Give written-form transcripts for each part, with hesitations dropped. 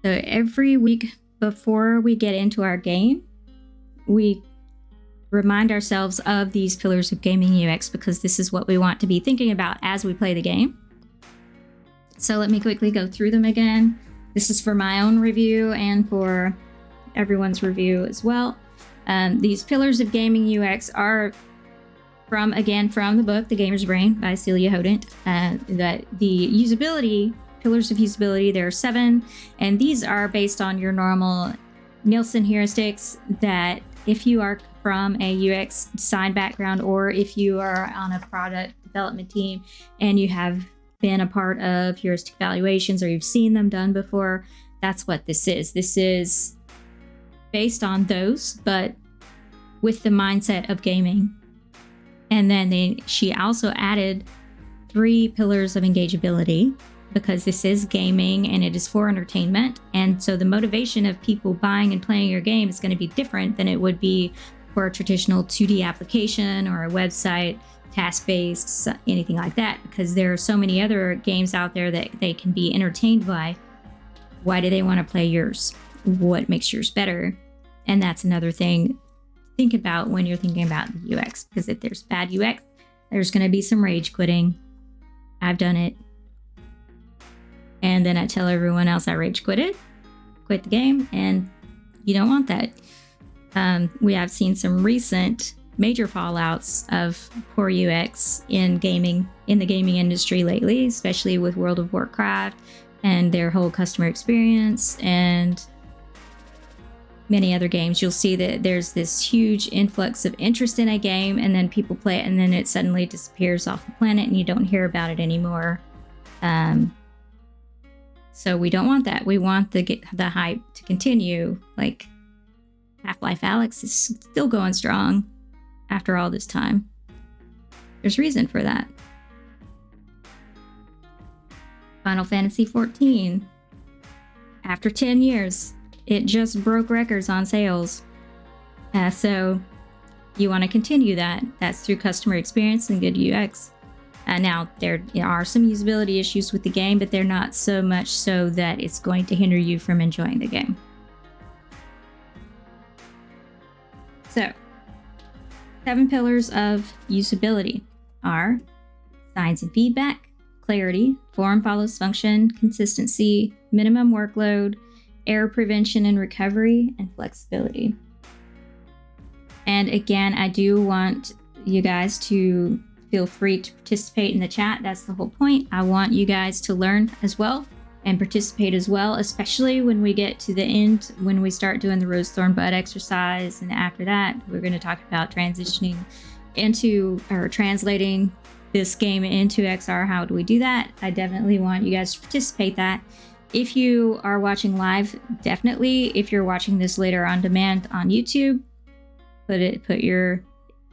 So every week before we get into our game, we remind ourselves of these pillars of gaming UX because this is what we want to be thinking about as we play the game. So let me quickly go through them again. This is for my own review and for everyone's review as well. These pillars of gaming UX are from the book, The Gamer's Brain by Celia Hodent. The usability, pillars of usability, there are 7, and these are based on your normal Nielsen heuristics that if you are from a UX design background or if you are on a product development team and you have been a part of heuristic evaluations or you've seen them done before, that's what this is. This is based on those, but with the mindset of gaming. And then she also added 3 pillars of engageability because this is gaming and it is for entertainment. And so the motivation of people buying and playing your game is going to be different than it would be for a traditional 2D application or a website, task-based, anything like that, because there are so many other games out there that they can be entertained by. Why do they want to play yours? What makes yours better? And that's another thing to think about when you're thinking about the UX, because if there's bad UX, there's going to be some rage quitting. I've done it. And then I tell everyone else I rage quit the game, and you don't want that. We have seen some recent major fallouts of poor UX in the gaming industry lately, especially with World of Warcraft and their whole customer experience and many other games. You'll see that there's this huge influx of interest in a game, and then people play it, and then it suddenly disappears off the planet, and you don't hear about it anymore. So we don't want that. We want the hype to continue. Like Half-Life Alyx is still going strong after all this time. There's reason for that. Final Fantasy XIV, after 10 years, it just broke records on sales. So you want to continue that. That's through customer experience and good UX. Now, there are some usability issues with the game, but they're not so much so that it's going to hinder you from enjoying the game. So, 7 pillars of usability are signs and feedback, clarity, form follows function, consistency, minimum workload, error prevention and recovery, and flexibility. And again, I do want you guys to feel free to participate in the chat. That's the whole point. I want you guys to learn as well and participate as well, especially when we get to the end, when we start doing the rose thorn bud exercise. And after that, we're going to talk about transitioning into or translating this game into XR. How do we do that? I definitely want you guys to participate that. If you are watching live, definitely. If you're watching this later on demand on YouTube,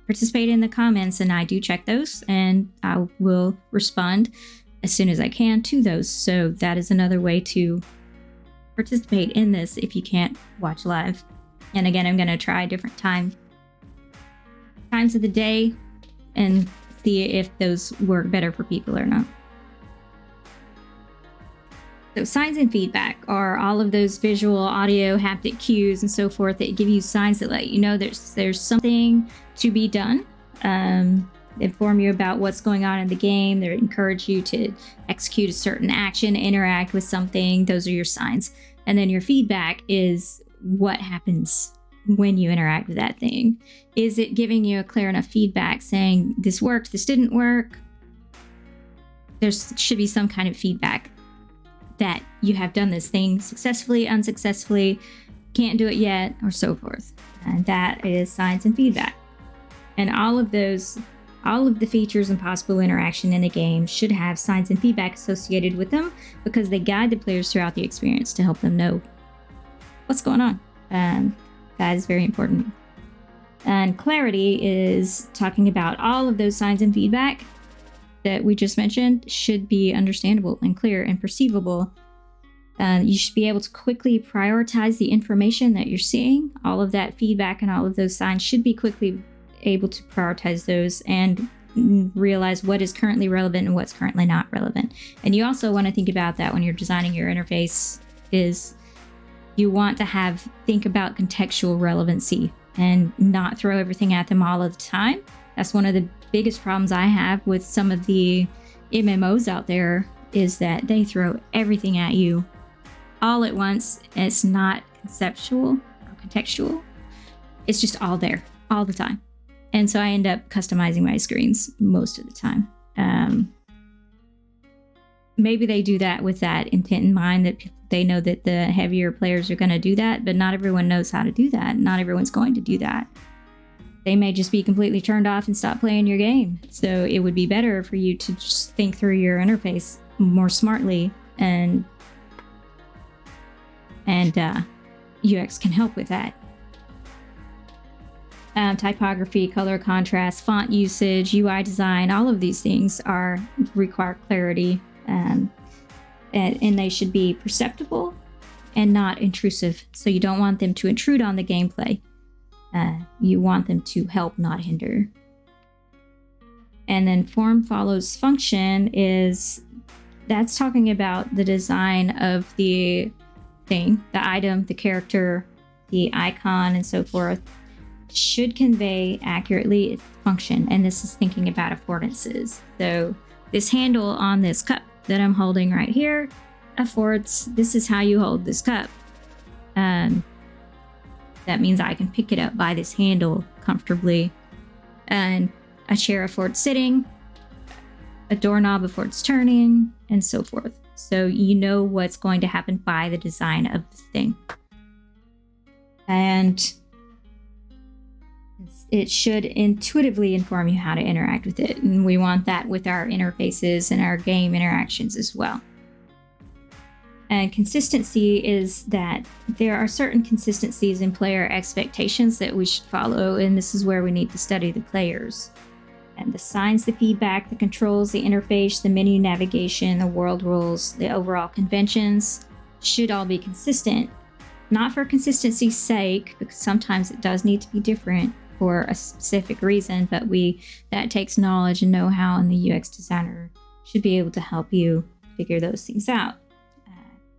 participate in the comments, and I do check those, and I will respond as soon as I can to those. So that is another way to participate in this if you can't watch live. And again, I'm going to try different times of the day and see if those work better for people or not. So signs and feedback are all of those visual, audio, haptic cues and so forth that give you signs that let you know there's something to be done, inform you about what's going on in the game. They encourage you to execute a certain action, interact with something. Those are your signs. And then your feedback is what happens when you interact with that thing. Is it giving you a clear enough feedback saying this worked, this didn't work? There should be some kind of feedback that you have done this thing successfully, unsuccessfully, can't do it yet, or so forth. And that is signs and feedback. And all of the features and possible interaction in a game should have signs and feedback associated with them because they guide the players throughout the experience to help them know what's going on. That is very important. And clarity is talking about all of those signs and feedback that we just mentioned should be understandable and clear and perceivable. You should be able to quickly prioritize the information that you're seeing. All of that feedback and all of those signs should be quickly able to prioritize those and realize what is currently relevant and what's currently not relevant. And you also want to think about that when you're designing your interface, is You want to think about contextual relevancy and not throw everything at them all of the time. That's one of the biggest problems I have with some of the MMOs out there, is that they throw everything at you all at once. It's not conceptual or contextual. It's just all there all the time. And so I end up customizing my screens most of the time. Maybe they do that with that intent in mind, that they know that the heavier players are going to do that, but not everyone knows how to do that. Not everyone's going to do that. They may just be completely turned off and stop playing your game. So it would be better for you to just think through your interface more smartly, and UX can help with that. Typography, color contrast, font usage, UI design, all of these things require clarity, and they should be perceptible and not intrusive. So you don't want them to intrude on the gameplay. You want them to help, not hinder. And then form follows function that's talking about the design of the thing, the item, the character, the icon, and so forth, should convey accurately its function. And this is thinking about affordances. So this handle on this cup that I'm holding right here affords, this is how you hold this cup. That means I can pick it up by this handle comfortably. And a chair affords sitting, a doorknob affords turning, and so forth. So you know what's going to happen by the design of the thing. And it should intuitively inform you how to interact with it. And we want that with our interfaces and our game interactions as well. And consistency is that there are certain consistencies in player expectations that we should follow. And this is where we need to study the players. And the signs, the feedback, the controls, the interface, the menu navigation, the world rules, the overall conventions should all be consistent. Not for consistency's sake, because sometimes it does need to be different for a specific reason, but that takes knowledge and know-how, and the UX designer should be able to help you figure those things out.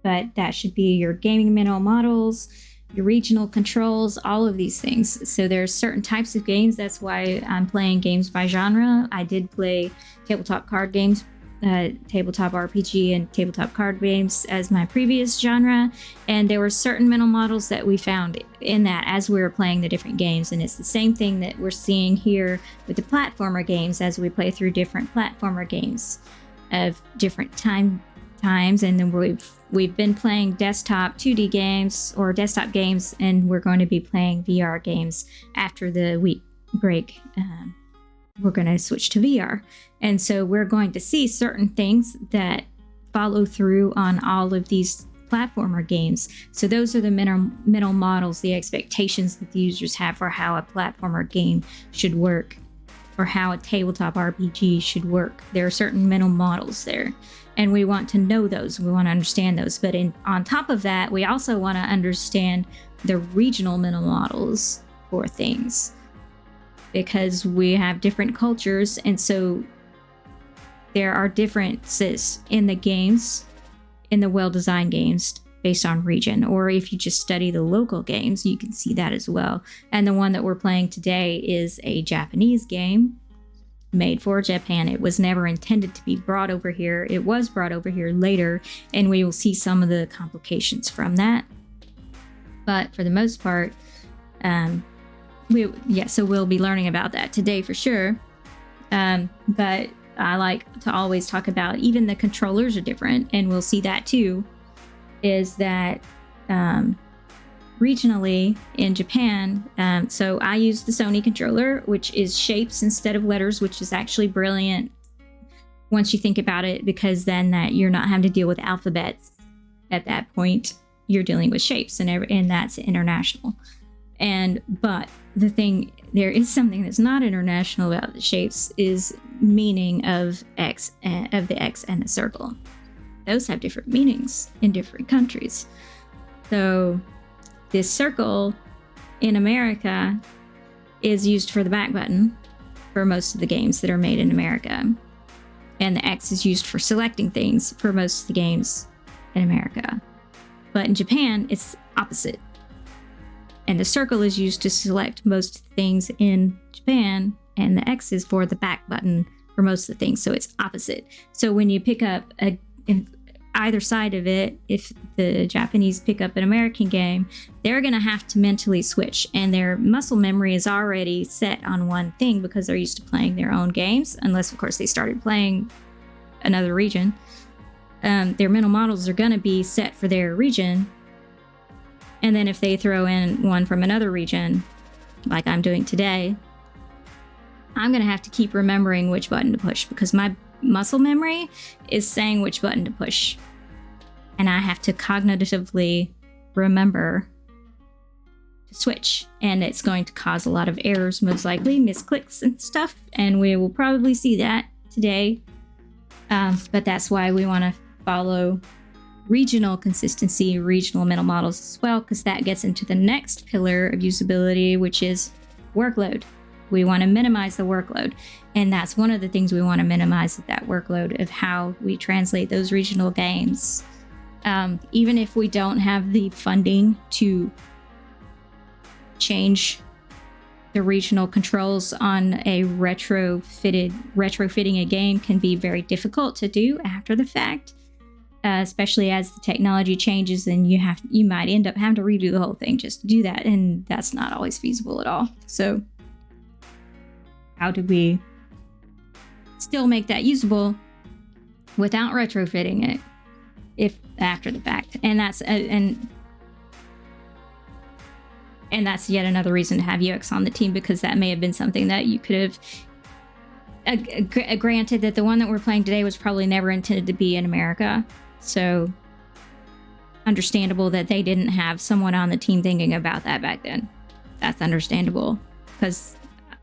But that should be your gaming mental models, your regional controls, all of these things. So there's certain types of games. That's why I'm playing games by genre. I did play tabletop card games, tabletop RPG and tabletop card games as my previous genre. And there were certain mental models that we found in that as we were playing the different games. And it's the same thing that we're seeing here with the platformer games as we play through different platformer games of different times. And then we've been playing desktop 2D games or desktop games, and we're going to be playing VR games after the week break. We're going to switch to VR. And so we're going to see certain things that follow through on all of these platformer games. So those are the mental models, the expectations that the users have for how a platformer game should work, or how a tabletop RPG should work. There are certain mental models there, and we want to know those. We want to understand those. But on top of that, we also want to understand the regional mental models for things, because we have different cultures, and so there are differences in the games, in the well-designed games, based on region. Or if you just study the local games, you can see that as well. And the one that we're playing today is a Japanese game made for Japan. It was never intended to be brought over here. It was brought over here later, and we will see some of the complications from that. But for the most part, so we'll be learning about that today for sure. But I like to always talk about even the controllers are different, and we'll see that too, is that regionally in Japan, so I use the Sony controller, which is shapes instead of letters, which is actually brilliant once you think about it, because then that you're not having to deal with alphabets at that point. You're dealing with shapes, and that's international. But there is something that's not international about the shapes, is meaning of X, of the X and the circle. Those have different meanings in different countries. So this circle in America is used for the back button for most of the games that are made in America. And the X is used for selecting things for most of the games in America. But in Japan, it's opposite. And the circle is used to select most things in Japan, and the X is for the back button for most of the things. So it's opposite. So when you pick up either side of it, if the Japanese pick up an American game, they're going to have to mentally switch, and their muscle memory is already set on one thing because they're used to playing their own games, unless of course they started playing another region. Their mental models are going to be set for their region, and then if they throw in one from another region, like I'm doing today, I'm going to have to keep remembering which button to push because my muscle memory is saying which button to push. And I have to cognitively remember to switch. And it's going to cause a lot of errors, most likely, misclicks and stuff. And we will probably see that today. But that's why we want to follow regional consistency, regional mental models as well, because that gets into the next pillar of usability, which is workload. We want to minimize the workload. And that's one of the things we want to minimize, that workload of how we translate those regional games. Even if we don't have the funding to change the regional controls on a retrofitting a game can be very difficult to do after the fact, especially as the technology changes and you might end up having to redo the whole thing just to do that. And that's not always feasible at all. So how do we still make that usable without retrofitting it if after the fact? And that's that's yet another reason to have UX on the team, because that may have been something that you could have granted that the one that we're playing today was probably never intended to be in America. So understandable that they didn't have someone on the team thinking about that back then. That's understandable, because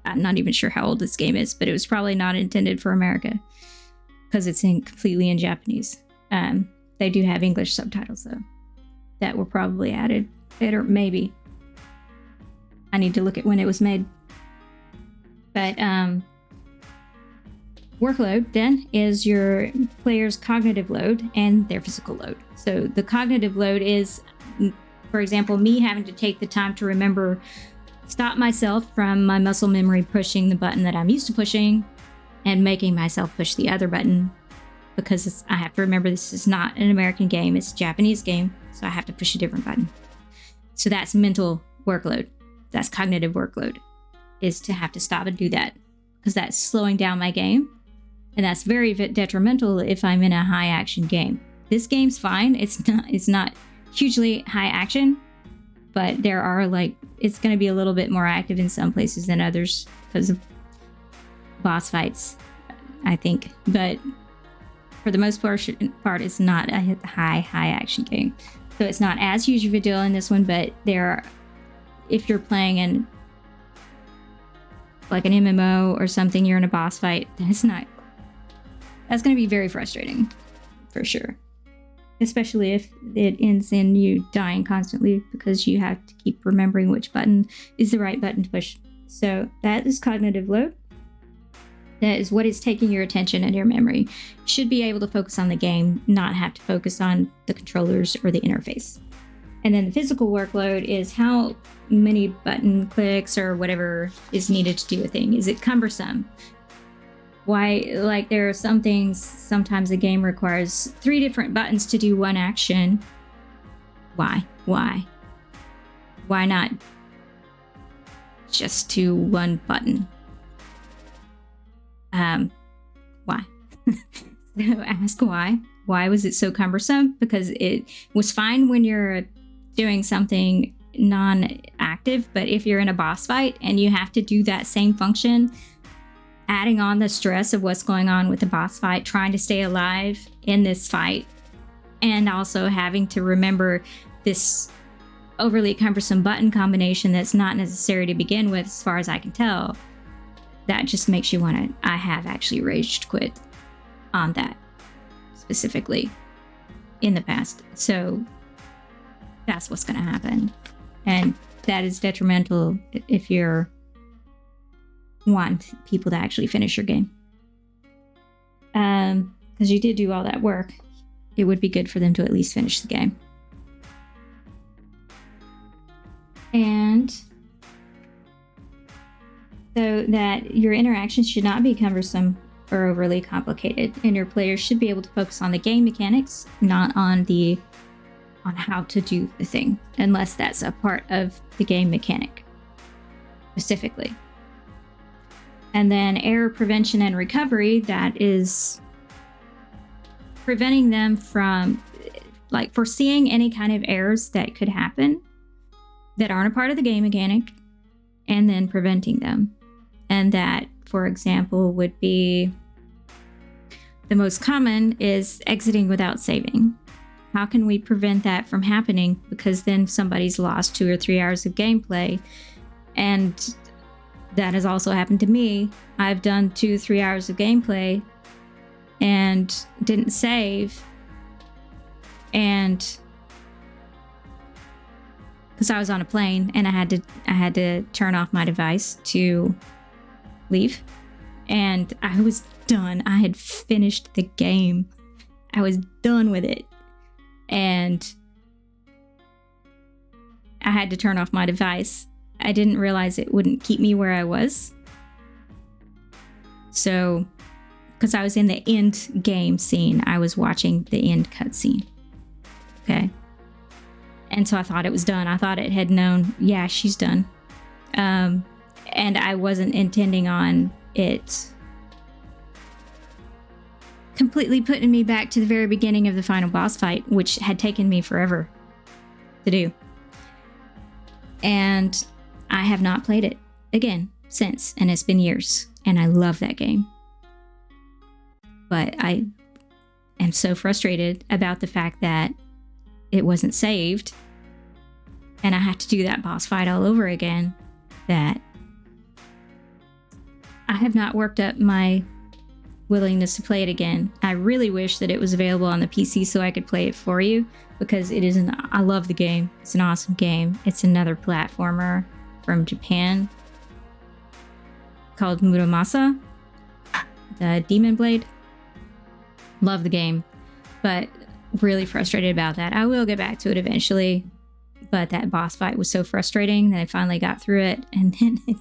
I'm not even sure how old this game is, but it was probably not intended for America because it's completely in Japanese. They do have English subtitles, though, that were probably added. Or maybe. I need to look at when it was made. But workload, then, is your player's cognitive load and their physical load. So the cognitive load is, for example, me having to take the time to remember, stop myself from my muscle memory pushing the button that I'm used to pushing and making myself push the other button, because I have to remember this is not an American game, it's a Japanese game, so I have to push a different button. So that's mental workload. That's cognitive workload, is to have to stop and do that, because that's slowing down my game, and that's very detrimental if I'm in a high action game. This game's fine. It's not hugely high action, but there are it's going to be a little bit more active in some places than others because of boss fights, I think. But for the most part, it's not a high action game. So it's not as huge of a deal in this one, but if you're playing in like an MMO or something, you're in a boss fight, that's going to be very frustrating for sure. Especially if it ends in you dying constantly because you have to keep remembering which button is the right button to push. So that is cognitive load. That is what is taking your attention and your memory. You should be able to focus on the game, not have to focus on the controllers or the interface. And then the physical workload is how many button clicks or whatever is needed to do a thing. Is it cumbersome? Why, there are some things, sometimes a game requires 3 different buttons to do one action. Why? Why not just to one button? Why? So ask why. Why was it so cumbersome? Because it was fine when you're doing something non-active, but if you're in a boss fight and you have to do that same function, adding on the stress of what's going on with the boss fight, trying to stay alive in this fight, and also having to remember this overly cumbersome button combination that's not necessary to begin with, as far as I can tell, that just makes you want to. I have actually rage quit on that specifically in the past. So that's what's going to happen. And that is detrimental if you're want people to actually finish your game. Because you did do all that work. It would be good for them to at least finish the game. And so that your interactions should not be cumbersome or overly complicated, and your players should be able to focus on the game mechanics, not on how to do the thing, unless that's a part of the game mechanic specifically. And then error prevention and recovery, that is preventing them from like foreseeing any kind of errors that could happen that aren't a part of the game mechanic, and then preventing them. And that, for example, would be the most common is exiting without saving. How can we prevent that from happening? Because then somebody's lost 2 or 3 hours of gameplay. And that has also happened to me. I've done 2 or 3 hours of gameplay and didn't save. And because I was on a plane and I had to turn off my device to leave. And I was done. I had finished the game. I was done with it. And I had to turn off my device. I didn't realize it wouldn't keep me where I was. So, because I was in the end game scene, I was watching the end cutscene. Okay. And so I thought it was done. I thought it had known, yeah, she's done. And I wasn't intending on it completely putting me back to the very beginning of the final boss fight, which had taken me forever to do. And I have not played it again since, and it's been years, and I love that game. But I am so frustrated about the fact that it wasn't saved, and I have to do that boss fight all over again, that I have not worked up my willingness to play it again. I really wish that it was available on the PC so I could play it for you, because it is I love the game. It's an awesome game. It's another platformer from Japan called Muramasa, the Demon Blade. Love the game, but really frustrated about that. I will get back to it eventually, but that boss fight was so frustrating that I finally got through it, and then it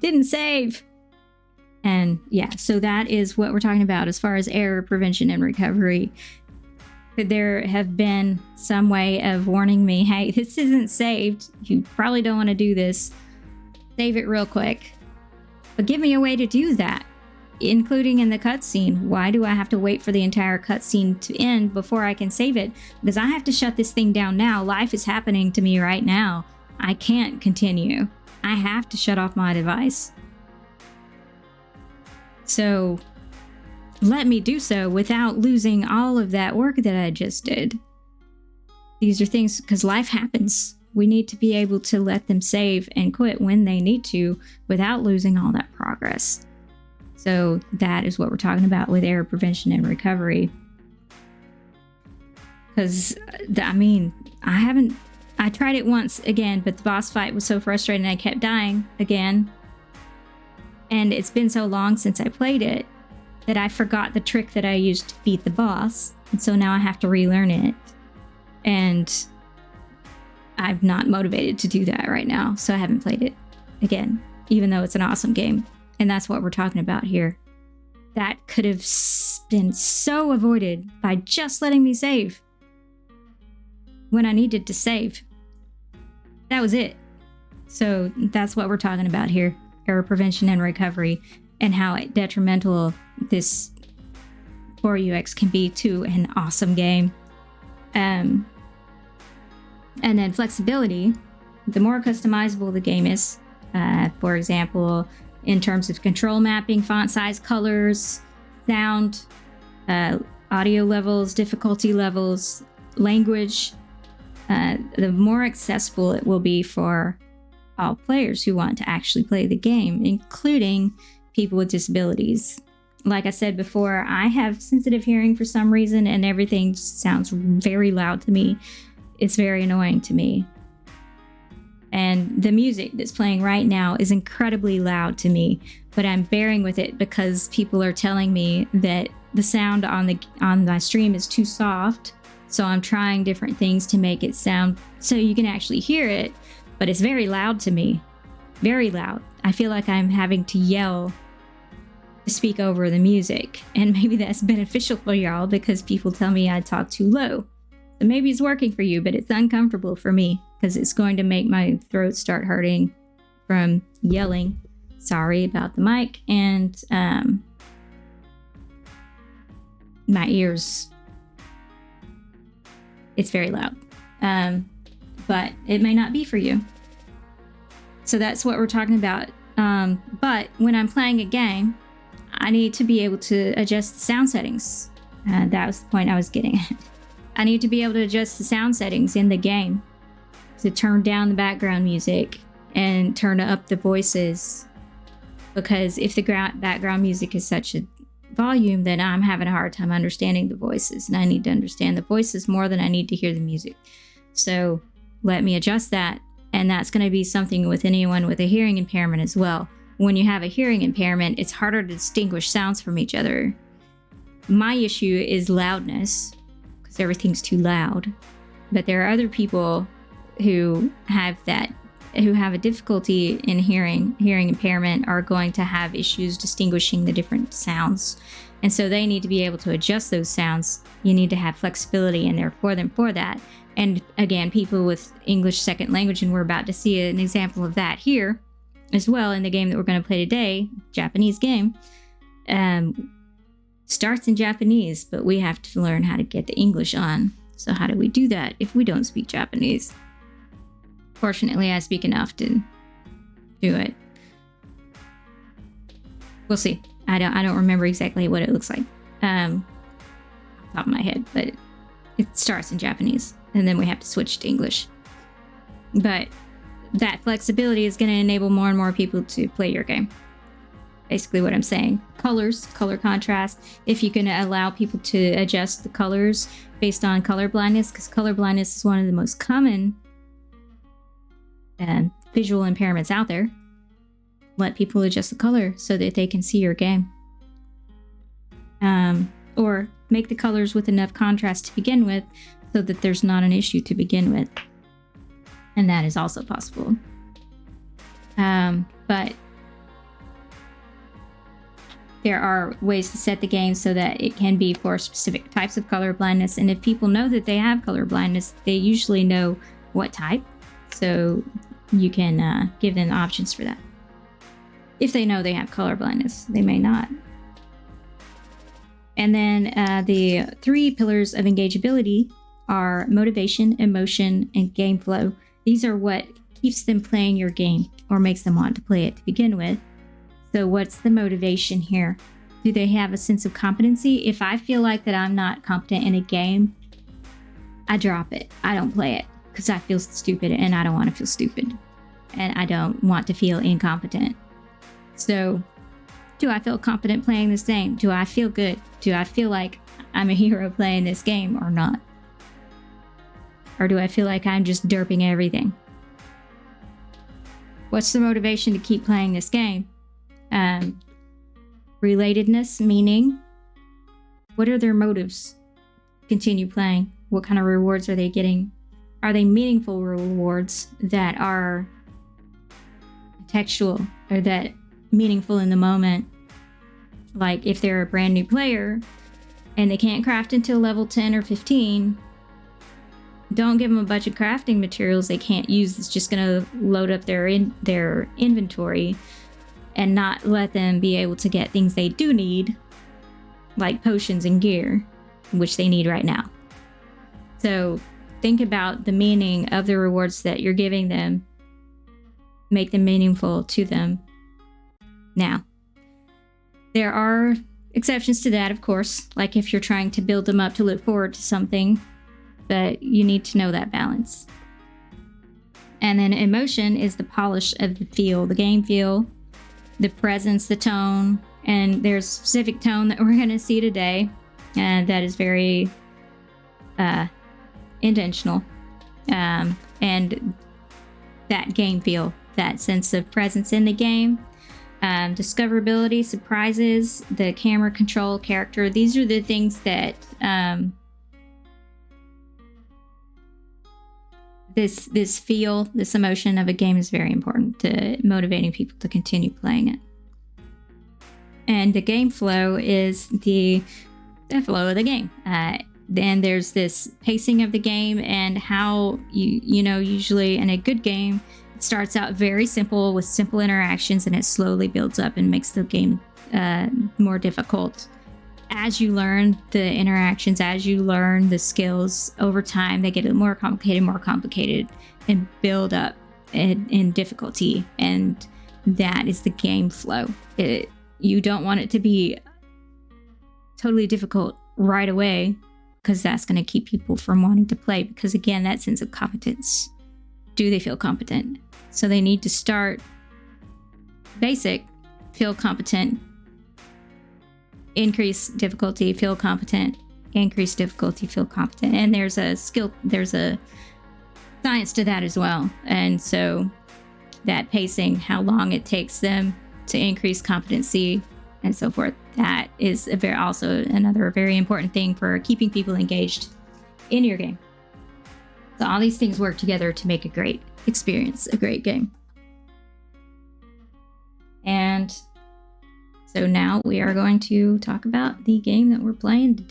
didn't save. And yeah, so that is what we're talking about as far as error prevention and recovery. Could there have been some way of warning me, hey, this isn't saved. You probably don't want to do this. Save it real quick. But give me a way to do that, including in the cutscene. Why do I have to wait for the entire cutscene to end before I can save it? Because I have to shut this thing down now. Life is happening to me right now. I can't continue. I have to shut off my device. So let me do so without losing all of that work that I just did. These are things, because life happens. We need to be able to let them save and quit when they need to without losing all that progress. So that is what we're talking about with error prevention and recovery. Because, I tried it once again, but the boss fight was so frustrating I kept dying again. And it's been so long since I played it that I forgot the trick that I used to beat the boss. And so now I have to relearn it. And I'm not motivated to do that right now. So I haven't played it again, even though it's an awesome game. And that's what we're talking about here. That could have been so avoided by just letting me save when I needed to save. That was it. So that's what we're talking about here. Error prevention and recovery, and how detrimental this poor UX can be to an awesome game. And then flexibility. The more customizable the game is, for example, in terms of control mapping, font size, colors, sound, audio levels, difficulty levels, language, the more accessible it will be for all players who want to actually play the game, including people with disabilities. Like I said before, I have sensitive hearing for some reason, and everything sounds very loud to me. It's very annoying to me. And the music that's playing right now is incredibly loud to me, but I'm bearing with it because people are telling me that the sound on my stream is too soft. So I'm trying different things to make it sound so you can actually hear it. but it's very loud to me. Very loud. I feel like I'm having to yell to speak over the music. And maybe that's beneficial for y'all because people tell me I talk too low. So maybe it's working for you, but it's uncomfortable for me because it's going to make my throat start hurting from yelling. Sorry about the mic. And my ears. It's very loud. But it may not be for you. So that's what we're talking about. But when I'm playing a game, I need to be able to adjust the sound settings. That was the point I was getting at. I need to be able to adjust the sound settings in the game to turn down the background music and turn up the voices. Because if the background music is such a volume, then I'm having a hard time understanding the voices. And I need to understand the voices more than I need to hear the music. So let me adjust that. And that's going to be something with anyone with a hearing impairment as well. When you have a hearing impairment, it's harder to distinguish sounds from each other. My issue is loudness, because everything's too loud. But there are other people who have a difficulty in hearing impairment are going to have issues distinguishing the different sounds. And so they need to be able to adjust those sounds. You need to have flexibility in there for them for that. And again, people with English second language, and we're about to see an example of that here as well in the game that we're going to play today, Japanese game, starts in Japanese, but we have to learn how to get the English on. So how do we do that if we don't speak Japanese? Fortunately, I speak enough to do it. We'll see. I don't remember exactly what it looks like off the top of my head, but it starts in Japanese, and then we have to switch to English. But that flexibility is going to enable more and more people to play your game. Basically what I'm saying. Colors, color contrast. If you can allow people to adjust the colors based on color blindness, because color blindness is one of the most common visual impairments out there. Let people adjust the color so that they can see your game. Or make the colors with enough contrast to begin with so that there's not an issue to begin with. And that is also possible. But there are ways to set the game so that it can be for specific types of color blindness. And if people know that they have color blindness, they usually know what type. So you can give them options for that. If they know they have color blindness, they may not. And then the 3 pillars of engageability are motivation, emotion, and game flow. These are what keeps them playing your game or makes them want to play it to begin with. So what's the motivation here? Do they have a sense of competency? If I feel like that I'm not competent in a game, I drop it. I don't play it because I feel stupid and I don't want to feel stupid. And I don't want to feel incompetent. So do I feel competent playing this game? Do I feel good? Do I feel like I'm a hero playing this game or not? Or do I feel like I'm just derping everything? What's the motivation to keep playing this game? Relatedness, meaning, what are their motives to continue playing? What kind of rewards are they getting? Are they meaningful rewards that are contextual or that meaningful in the moment? Like if they're a brand new player and they can't craft until level 10 or 15, don't give them a bunch of crafting materials they can't use. It's just going to load up their inventory and not let them be able to get things they do need, like potions and gear, which they need right now. So think about the meaning of the rewards that you're giving them. Make them meaningful to them now. There are exceptions to that, of course, like if you're trying to build them up to look forward to something, but you need to know that balance. And then emotion is the polish of the feel, the game feel, the presence, the tone, and there's a specific tone that we're going to see today, and that is very intentional. And that game feel, that sense of presence in the game, discoverability, surprises, the camera control, character. These are the things that this emotion of a game is very important to motivating people to continue playing it. And the game flow is the flow of the game. Then there's this pacing of the game and how usually in a good game, it starts out very simple with simple interactions and it slowly builds up and makes the game more difficult. As you learn the interactions, as you learn the skills over time, they get more complicated, and build up in difficulty. And that is the game flow. You don't want it to be totally difficult right away, because that's going to keep people from wanting to play. Because again, that sense of competence. Do they feel competent? So they need to start basic, feel competent, increase difficulty, feel competent, increase difficulty, feel competent. And there's a science to that as well. And so that pacing, how long it takes them to increase competency and so forth, that is also another very important thing for keeping people engaged in your game. So all these things work together to make a great experience, a great game. And so now we are going to talk about the game that we're playing today.